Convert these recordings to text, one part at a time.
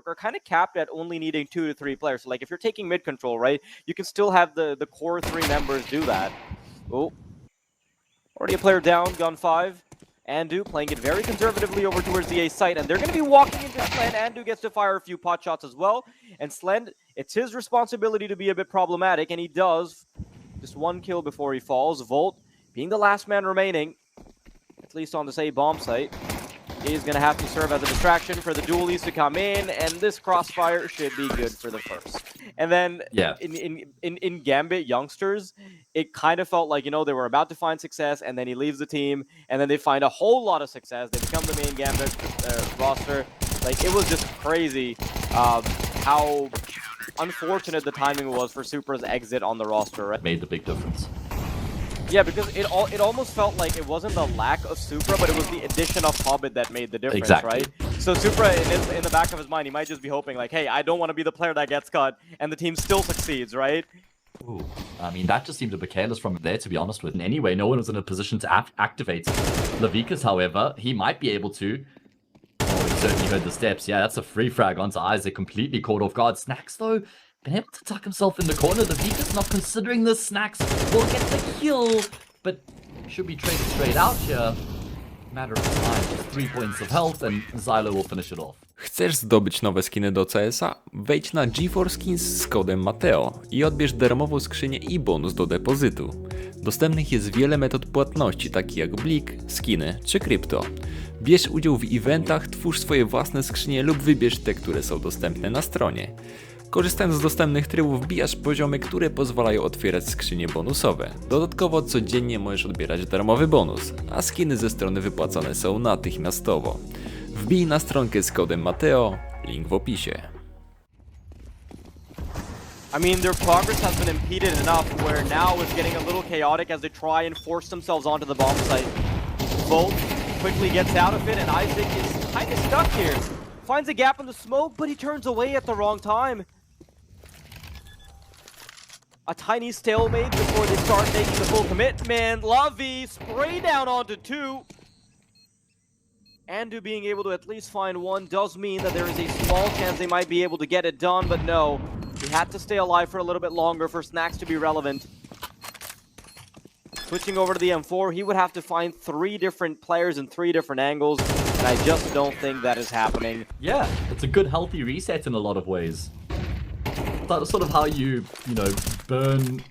are kind of capped at only needing 2 to 3 players. So, like, if you're taking mid control, right, you can still have the core 3 members do that. Oh, already a player down, Gun 5. Andu playing it very conservatively over towards the A site, and they're going to be walking into Slend. Andu gets to fire a few pot shots as well, and Slend, it's his responsibility to be a bit problematic, and he does. Just 1 kill before he falls. Volt, being the last man remaining, at least on this A bomb site, is going to have to serve as a distraction for the dualies to come in, and this crossfire should be good for the first. And then in Gambit Youngsters, it kind of felt like, you know, they were about to find success, and then he leaves the team, and then they find a whole lot of success. They become the main Gambit roster. Like, it was just crazy how unfortunate the timing was for Supra's exit on the roster, right? Made the big difference. Yeah, because it almost felt like it wasn't the lack of Supra, but it was the addition of Hobbit that made the difference, right? So Supra, in the back of his mind, he might just be hoping like, hey, I don't want to be the player that gets cut, and the team still succeeds, right? Ooh, I mean, that just seemed a bit careless from there, to be honest with. And anyway, no one was in a position to activate Levikas, however. He might be able to. Oh, he certainly heard the steps. Yeah, that's a free frag onto Isaac, completely caught off guard. Snax, though, been able to tuck himself in the corner. Levikas not considering this. Snax will get the kill, but should be traded straight out here. Matter of time, just 3 points of health, and Zylo will finish it off. Chcesz zdobyć nowe skiny do CS-a? Wejdź na GeForce Skins z kodem MATHEO i odbierz darmową skrzynię i bonus do depozytu. Dostępnych jest wiele metod płatności, takich jak Blik, skiny czy krypto. Bierz udział w eventach, twórz swoje własne skrzynie lub wybierz te, które są dostępne na stronie. Korzystając z dostępnych trybów wbijasz poziomy, które pozwalają otwierać skrzynie bonusowe. Dodatkowo codziennie możesz odbierać darmowy bonus, a skiny ze strony wypłacane są natychmiastowo. Wbij na stronkę z kodem MATHEO, link w opisie. I mean, their progress has been impeded enough where now it's getting a little chaotic as they try and force themselves onto the bomb site. Volt quickly gets out of it, and Isaac is kind of stuck here. Finds a gap in the smoke, but he turns away at the wrong time. A tiny stalemate before they start making the full commitment. Lavi spray down onto 2. Andu being able to at least find 1 does mean that there is a small chance they might be able to get it done, but no. He had to stay alive for a little bit longer for Snax to be relevant. Switching over to the M4, he would have to find 3 different players in 3 different angles, and I just don't think that is happening. Yeah, it's a good healthy reset in a lot of ways. That's sort of how you know, burn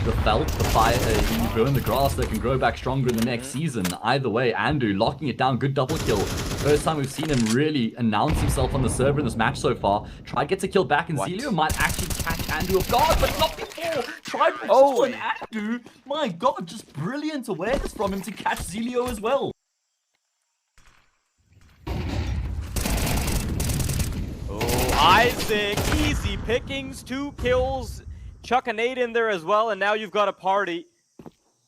the felt, the fire, you burn the grass that can grow back stronger in the next season. Either way, Andu locking it down, good double kill. First time we've seen him really announce himself on the server in this match so far. Try gets a kill back, and Zelio might actually catch Andu off guard, but not before. Tried to and Andu, my god, just brilliant awareness from him to catch Zelio as well. Isaac, easy pickings, 2 kills, chuck a nade in there as well, and now you've got a party.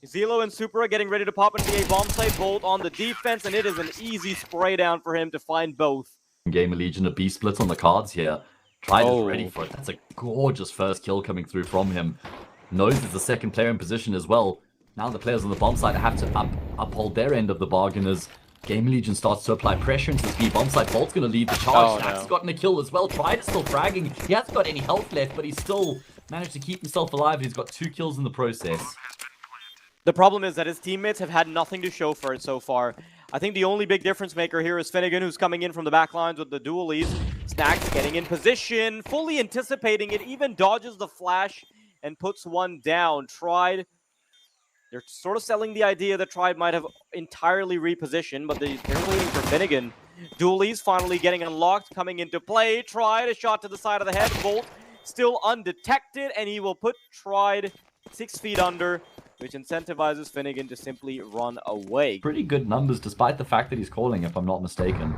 Zelo and Supra getting ready to pop into the A-bomb site, Bolt on the defense, and it is an easy spray down for him to find both. Game of Legion, a B split on the cards here. Tried is ready for it. That's a gorgeous first kill coming through from him. Knows there's a second player in position as well. Now the players on the bomb site have to uphold their end of the bargain as Game Legion starts to apply pressure into this B bomb site. Bolt's going to lead the charge. Snax gotten a kill as well. Tried still fragging. He hasn't got any health left, but he's still managed to keep himself alive. He's got 2 kills in the process. The problem is that his teammates have had nothing to show for it so far. I think the only big difference maker here is Finnegan, who's coming in from the back lines with the dualies. Snax getting in position, fully anticipating it, even dodges the flash and puts 1 down. Tried. They're sort of selling the idea that Tribe might have entirely repositioned, but they're waiting for Finnegan. Dualies finally getting unlocked, coming into play. Tried, a shot to the side of the head. Volt still undetected, and he will put Tried 6 feet under, which incentivizes Finnegan to simply run away. Pretty good numbers, despite the fact that he's calling, if I'm not mistaken.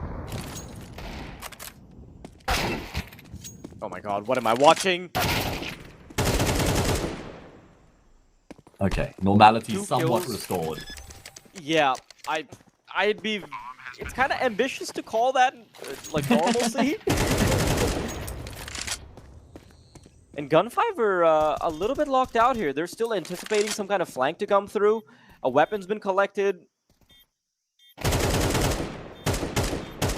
Oh my god, what am I watching? Okay, normality somewhat restored. Yeah, I'd be... It's kind of ambitious to call that, like, normalcy. And Gun5 are a little bit locked out here. They're still anticipating some kind of flank to come through. A weapon's been collected.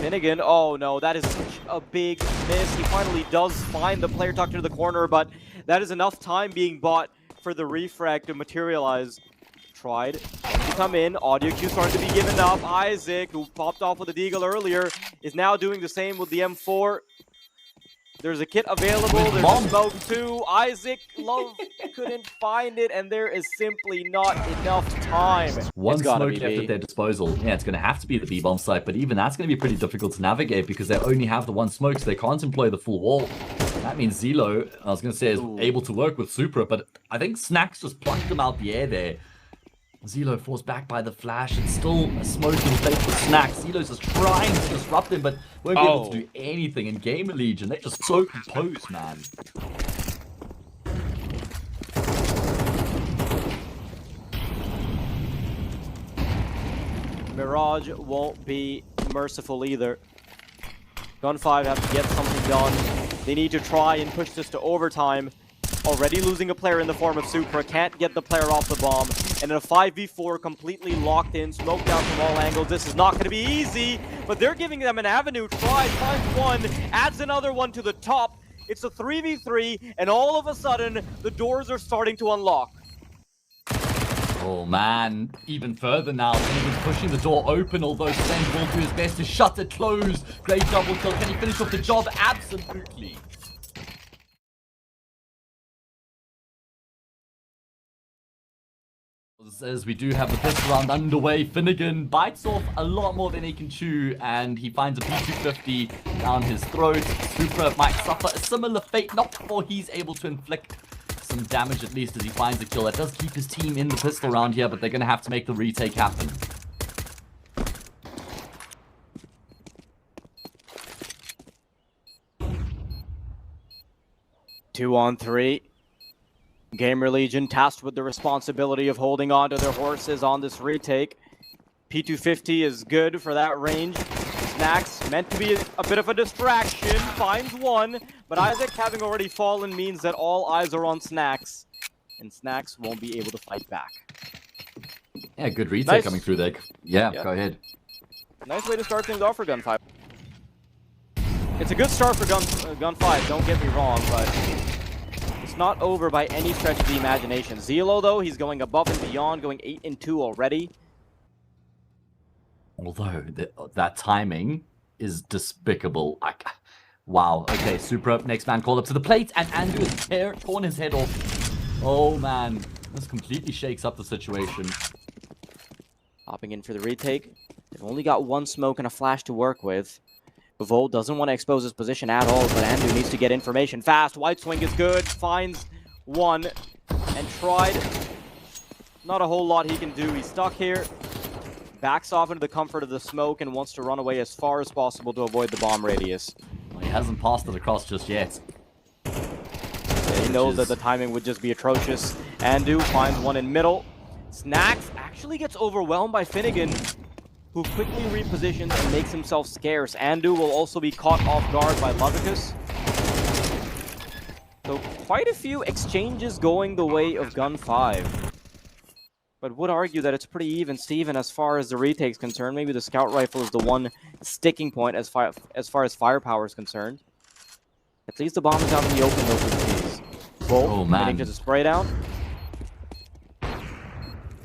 Finnegan, oh no, that is such a big miss. He finally does find the player tucked into the corner, but that is enough time being bought for the refrag to materialize. Tried to come in, audio cue starting to be given up. Isaac, who popped off with a deagle earlier, is now doing the same with the M4. There's a kit available, there's a smoke too. Isaac Love couldn't find it, and there is simply not enough time. One smoke left at their disposal. Yeah, it's going to have to be the B-bomb site, but even that's going to be pretty difficult to navigate because they only have the one smoke, so they can't employ the full wall. That means Zelo, I was going to say, is able to work with Supra, but I think Snax just plucked him out the air there. Zelo forced back by the flash, and still a smoke in place for Snax. Zelo's just trying to disrupt him, but won't be able to do anything. And Gamer Legion, they're just so composed, man. Mirage won't be merciful either. Gun 5 have to get something done. They need to try and push this to overtime. Already losing a player in the form of Supra, can't get the player off the bomb. And in a 5v4, completely locked in, smoked out from all angles. This is not going to be easy, but they're giving them an avenue. Tries, finds one, adds another one to the top. It's a 3v3, and all of a sudden, the doors are starting to unlock. Oh man, even further now. He's pushing the door open, although Sven will do his best to shut it closed. Great double kill. Can he finish off the job? Absolutely. As we do have the first round underway, Finnegan bites off a lot more than he can chew, and he finds a P250 down his throat. Supra might suffer a similar fate, not before he's able to inflict some damage at least as he finds a kill. That does keep his team in the pistol round here, but they're going to have to make the retake happen. Two on three. Gamer Legion tasked with the responsibility of holding on to their horses on this retake. P250 is good for that range. Snax, meant to be a bit of a distraction, finds one, but Isaac having already fallen means that all eyes are on Snax, and Snax won't be able to fight back. Yeah, good retake coming through there. Yeah, go ahead. Nice way to start things off for Gun 5. It's a good start for Gun 5, don't get me wrong, but it's not over by any stretch of the imagination. Zelo, though, he's going above and beyond, going 8-2 already. Although that timing is despicable. Wow. Okay, Supra, next man called up to the plate, and Andrew has torn his head off. Oh man, this completely shakes up the situation. Hopping in for the retake. They've only got one smoke and a flash to work with. Vol doesn't want to expose his position at all, but Andrew needs to get information fast. White swing is good, finds one, and tried. Not a whole lot he can do. He's stuck here. Backs off into the comfort of the smoke and wants to run away as far as possible to avoid the bomb radius. Well, he hasn't passed it across just yet. He knows that the timing would just be atrocious. Andrew finds one in middle. Snax actually gets overwhelmed by Finnegan, who quickly repositions and makes himself scarce. Andrew will also be caught off guard by Lovicus. So quite a few exchanges going the way of Gun 5. But would argue that it's pretty even Steven as far as the retake's concerned. Maybe the scout rifle is the one sticking point as far as firepower is concerned. At least the bomb is out in the open though for the T's. Bolt getting to the spray down.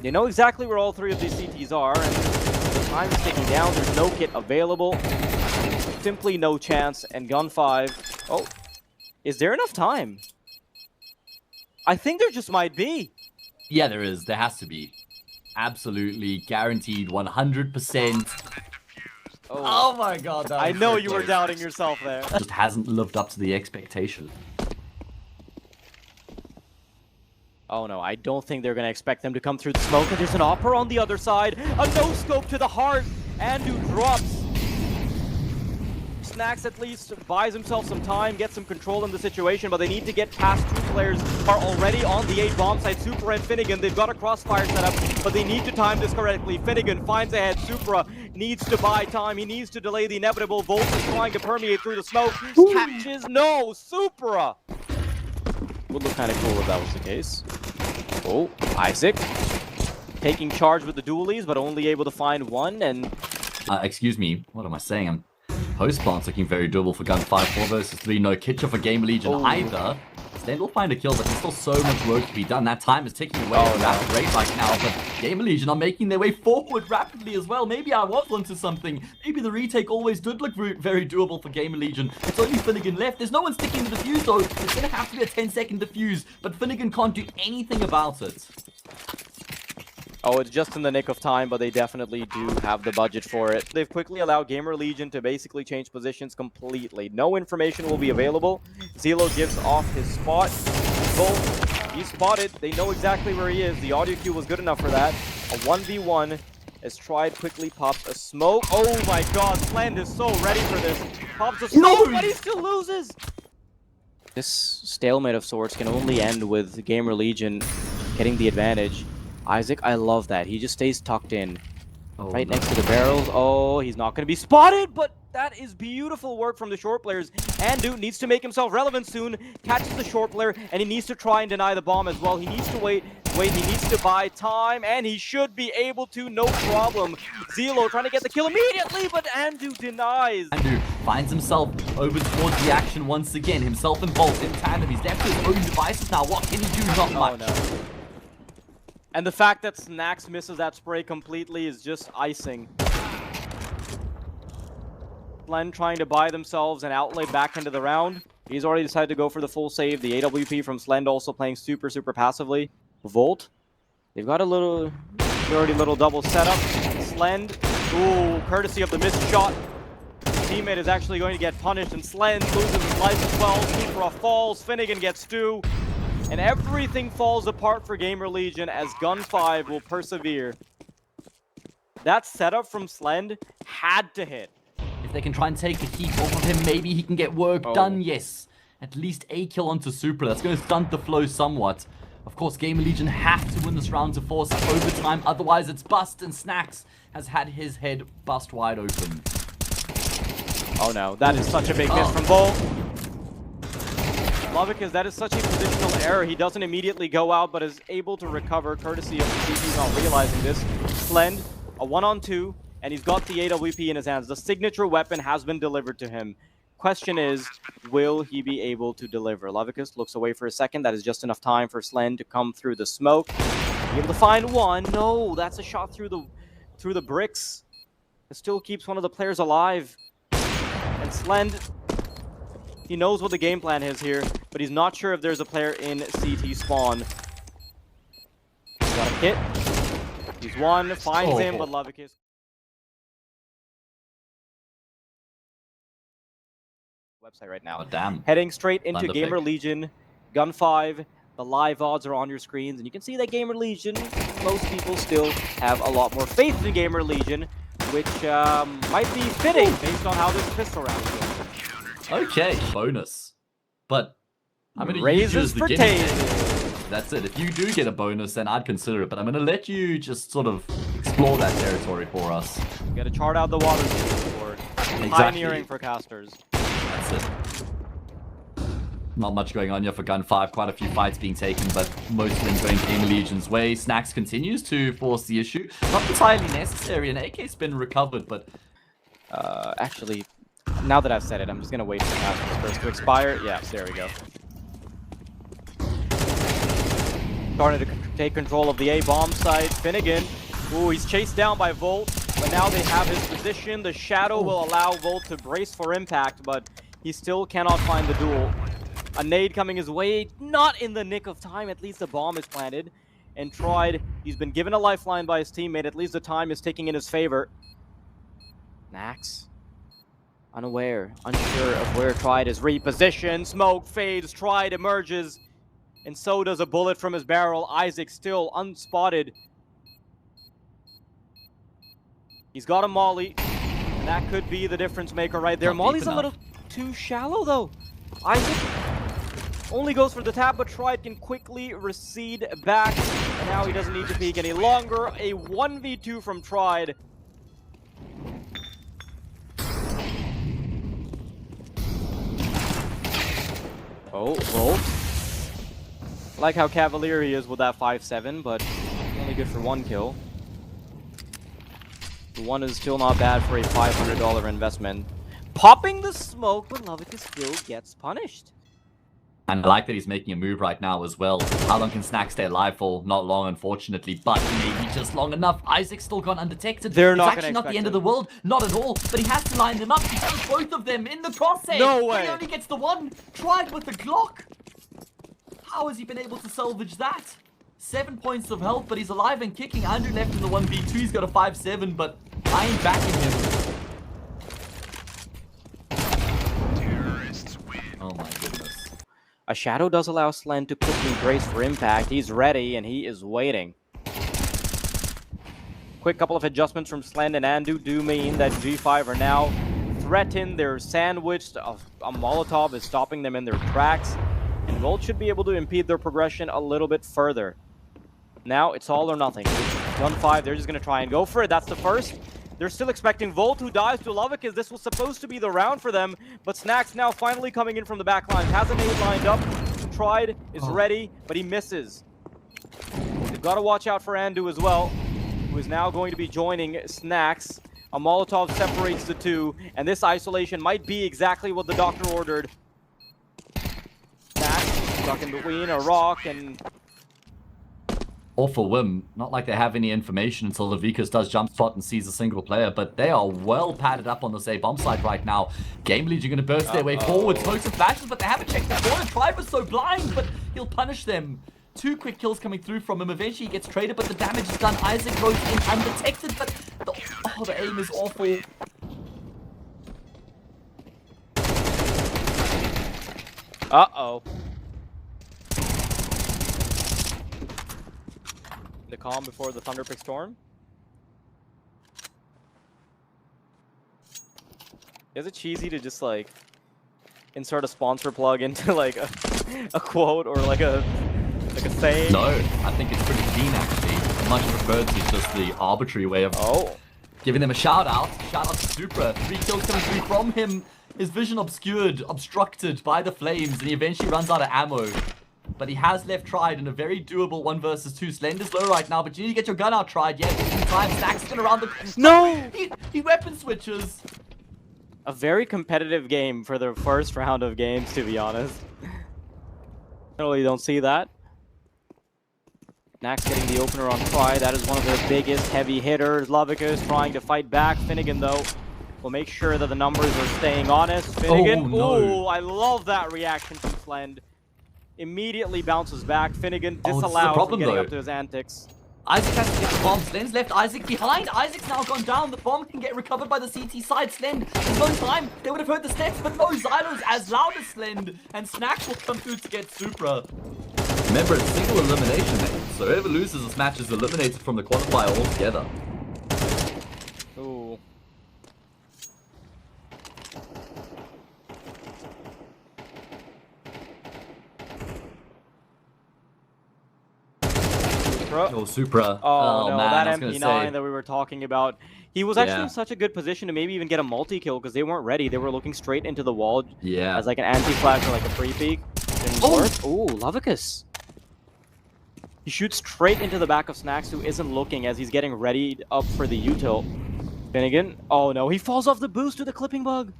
You know exactly where all three of these CTs are, and the time is ticking down. There's no kit available. Simply no chance. And Gun 5. Oh, is there enough time? I think there just might be. Yeah, there is. There has to be. Absolutely. Guaranteed. 100%. Oh my god. I know you were doubting yourself there. Just hasn't lived up to the expectation. Oh no, I don't think they're going to expect them to come through the smoke. And there's an Opera on the other side. A no-scope to the heart. Andrew drops. Snax at least buys himself some time, gets some control in the situation, but they need to get past two players who are already on the 8 bomb site, Supra and Finnegan. They've got a crossfire setup, but they need to time this correctly. Finnegan finds ahead. Supra needs to buy time. He needs to delay the inevitable. Volt is trying to permeate through the smoke. Catches. No! Supra! Would look kind of cool if that was the case. Oh, Isaac taking charge with the dualies, but only able to find one, and... excuse me, what am I saying? Post plant's looking very doable for Gun 5. 4 versus 3. No Kitcher for Gamer Legion either. Slend will find a kill, but there's still so much work to be done. That time is ticking away at a rapid rate right now, but Gamer Legion are making their way forward rapidly as well. Maybe I was onto something. Maybe the retake always did look very doable for Gamer Legion. It's only Finnegan left. There's no one sticking the defuse though. It's going to have to be a 10-second defuse, but Finnegan can't do anything about it. Oh, it's just in the nick of time, but they definitely do have the budget for it. They've quickly allowed Gamer Legion to basically change positions completely. No information will be available. Zelo gives off his spot. He's spotted. They know exactly where he is. The audio cue was good enough for that. A 1v1 as Tried quickly pops a smoke. Oh my god, Slend is so ready for this. Pops a smoke, but he still loses. This stalemate of sorts can only end with Gamer Legion getting the advantage. Isaac, I love that. He just stays tucked in. Right next to the barrels. Oh, he's not going to be spotted, but that is beautiful work from the short players. Andu needs to make himself relevant soon. Catches the short player, and he needs to try and deny the bomb as well. He needs to wait. He needs to buy time, and he should be able to, no problem. Zelo trying to get the kill immediately, but Andu denies. Andu finds himself over towards the action once again. Himself and Bolt in tandem. He's left to his own devices now. What can he do? Not much. No. And the fact that Snax misses that spray completely is just icing. Slend trying to buy themselves an outlay back into the round. He's already decided to go for the full save. The AWP from Slend also playing super passively. Volt. They've got a little double setup. Slend. Ooh, courtesy of the missed shot. His teammate is actually going to get punished, and Slend loses his life as well. Supra falls. Finnegan gets 2. And everything falls apart for Gamer Legion as Gun 5 will persevere. That setup from Slend had to hit. If they can try and take the heat off of him, maybe he can get work done. Yes, at least a kill onto Supra. That's going to stunt the flow somewhat. Of course, Gamer Legion have to win this round to force overtime. Otherwise, it's bust, and Snax has had his head bust wide open. Oh no, that is such a big miss from Volt. Love it because that is such a positional error. He doesn't immediately go out, but is able to recover courtesy of the CP not realizing this. Slend, a 1-on-2, and he's got the AWP in his hands. The signature weapon has been delivered to him. Question is, will he be able to deliver? Lovicus looks away for a second. That is just enough time for Slend to come through the smoke. Be able to find one. No, that's a shot through the bricks. It still keeps one of the players alive. And Slend, he knows what the game plan is here, but he's not sure if there's a player in CT spawn. He's got a hit. He's one, finds him, but Lovicus. Website right now. Oh, damn. Heading straight into Gamer Legion, Gun 5. The live odds are on your screens, and you can see that Gamer Legion, most people still have a lot more faith in Gamer Legion, which might be fitting based on how this pistol round is going. Okay, bonus. But I'm going to Raises for Taze. That's it. If you do get a bonus, then I'd consider it. But I'm going to let you just sort of explore that territory for us. You got to chart out the water for pioneering for casters. That's it. Not much going on here for Gun 5. Quite a few fights being taken, but most of them going Gamer Legion's way. Snax continues to force the issue. Not entirely necessary. An AK's been recovered, but... actually, now that I've said it, I'm just going to wait for the casters first to expire. Yeah, there we go. Starting to take control of the A-bomb site. Finnegan. Ooh, he's chased down by Volt, but now they have his position. The shadow will allow Volt to brace for impact, but he still cannot find the duel. A nade coming his way, not in the nick of time. At least the bomb is planted. And Tried, he's been given a lifeline by his teammate. At least the time is ticking in his favor. Nax, unaware, unsure of where Tried is repositioned. Smoke fades, Tried emerges. And so does a bullet from his barrel. Isaac still unspotted. He's got a molly. And that could be the difference maker right there. Molly's a little too shallow though. Isaac only goes for the tap, but Tried can quickly recede back. And now he doesn't need to peek any longer. A 1v2 from Tried. Oh, Volt. I like how cavalier he is with that 5-7, but only good for 1 kill. The 1 is still not bad for a $500 investment. popping the smoke, but Lovica still gets punished. And I like that he's making a move right now as well. How long can Snax stay alive for? Not long, unfortunately, but maybe just long enough. Isaac's still gone undetected. They're it's not actually gonna not the expect end him. of the world, not at all. But he has to line them up. He has both of them in the crosshair. No But way. he only gets the one. Tried with the Glock. How has he been able to salvage that? 7 points of health, but he's alive and kicking. Andrew left in the 1v2. He's got a 5-7, but I ain't backing him. Oh my goodness. A shadow does allow Slen to quickly brace for impact. He's ready, and he is waiting. Quick couple of adjustments from Slen and Andu do mean that G5 are now threatened. They're sandwiched. A Molotov is stopping them in their tracks. And Volt should be able to impede their progression a little bit further. Now, it's all or nothing. Gun 5, they're just going to try and go for it. That's the first. They're still expecting Volt, who dives to Lovica. This was supposed to be the round for them, but Snax now finally coming in from the back line. Has a nade lined up, tried, is ready, but he misses. They've got to watch out for Andu as well, who is now going to be joining Snax. A Molotov separates the two, and this isolation might be exactly what the doctor ordered. Snax stuck in between a rock and... Awful whim. Not like they have any information until Levikas does jump spot and sees a single player, but they are well padded up on this A bomb site right now. Game Leads are going to burst their way forward. Smokes and flashes, but they haven't checked the corner. Tribe was so blind, but he'll punish them. 2 quick kills coming through from him. Eventually he gets traded, but the damage is done. Isaac goes in undetected, but the aim is awful. Uh-oh. The calm before the thunderpick storm. Is it cheesy to just like insert a sponsor plug into like a quote or like a saying? No, I think it's pretty clean actually. Much preferred to just the arbitrary way of giving them a shout out. Shout out to Supra. 3 kills coming through from him. His vision obstructed by the flames, and he eventually runs out of ammo. But he has left Tried in a very doable 1 versus 2. Slender's low right now, but you need to get your gun out, Tried. Yeah, in time. Snax is gonna round the... No! He weapon switches. A very competitive game for the first round of games, to be honest. Generally, you don't see that. Nax getting the opener on Tried. That is one of their biggest heavy hitters. Lovica is trying to fight back. Finnegan, though, will make sure that the numbers are staying honest. Finnegan, no. I love that reaction from Slend. Immediately bounces back. Finnegan disallowed from getting up to his antics. Isaac has to get the bomb. Slen's left Isaac behind. Isaac's now gone down. The bomb can get recovered by the CT side. Slen, there's no time. They would have heard the steps, but no, Xylo's as loud as Slend. And Snax will come through to get Supra. Remember, it's single elimination, mate. So whoever loses this match is eliminated from the qualifier altogether. Ooh. Oh, Supra. Oh, no, man, that MP9 that we were talking about. He was actually in such a good position to maybe even get a multi-kill because they weren't ready. They were looking straight into the wall as like an anti-flash or like a free peek. Ooh, Lovicus. He shoots straight into the back of Snax, who isn't looking as he's getting ready up for the U-tilt. Finnegan. Oh no, he falls off the boost with a clipping bug.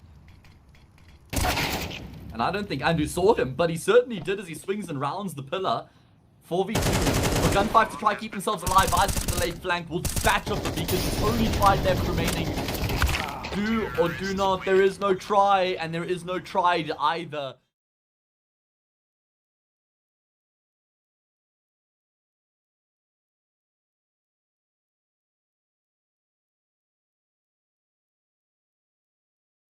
And I don't think Andrew saw him, but he certainly did as he swings and rounds the pillar. 4v2 for Gun5 to try keep themselves alive. Isaac to the late flank will dispatch off the beacon. It's only Tried left remaining. Do or do not. There is no try, and there is no tried either.